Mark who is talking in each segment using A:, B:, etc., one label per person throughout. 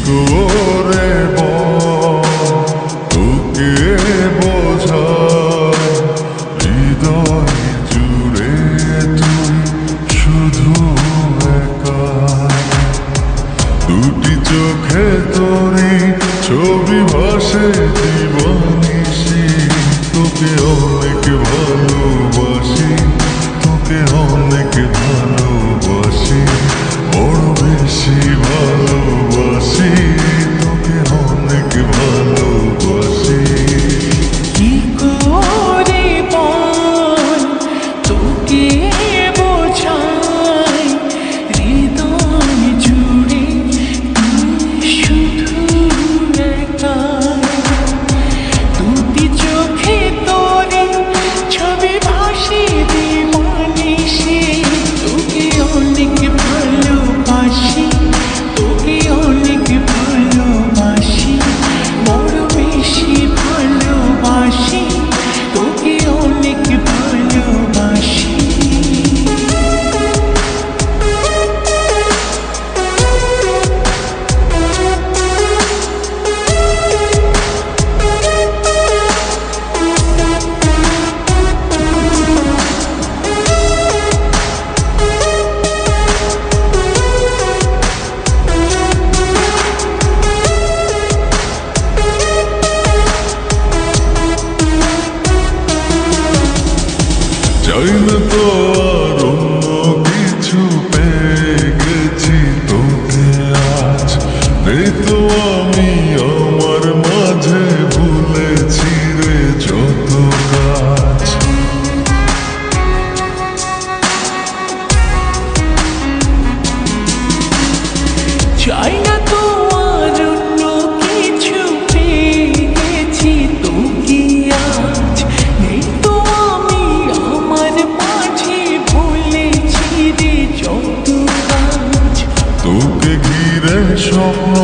A: করে তোকে বোঝাই হৃদয় জুড়ে তুই শুধু একা দুটি চোখে তোরে ছবি ভাসে জীবনিশি তোকে অনেক ভালোবাসি তোকে অনেক ভালোবাসি বড় বেশি ভালোবাসি তোকে অনেক ভালোবাসি
B: কি করে বল তোকে বোঝাই হৃদয় জুড়ে তুই শুধু একা দুটি চোখে তোরে ছবি ভাসে দিবানিশি তোকে অনেক ভালোবাসি তোকে অনেক ভালোবাসি বড় বেশি ভালোবাসি তোকে অনেক ভালোবাসি
A: চাই না তো আর অন্য কিছু পেয়ে গেছি তোকে আজ নেই তো আমি আমার মাঝে ভুলেছি রে যত কাজ
B: চাই না তো আর অন্য কিছু পেয়ে গেছি তোকে আজ নেই তো আমি আমার মাঝে ভুলেছি রে যত কাজ
A: তোকে ঘিরে স্বপ্ন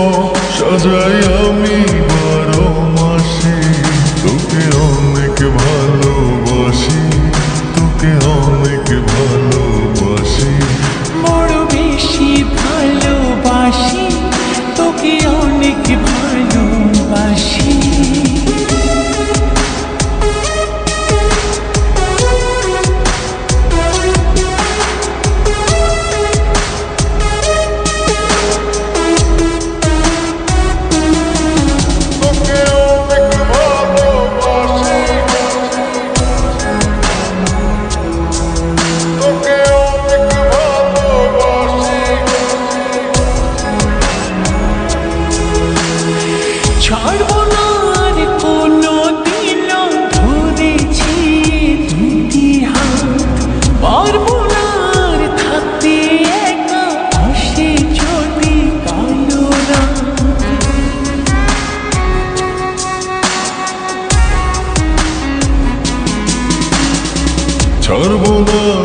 A: সাজাই আমি 12 মাসে তোকে অনেক ভালোবাসি তোকে অনেক ভালোবাসি
B: বড় বেশি ভালোবাসি তোকে অনেক ভালোবাসি
A: তোকে অনেক ভালোবাসি তোকে অনেক ভালোবাসি
B: ছাড়বো না আর কোনো দিন ধরেছি দুটি হাত পারবো না আর থাকতে একা আসে যদি কালো রাত
A: ছাড়বো না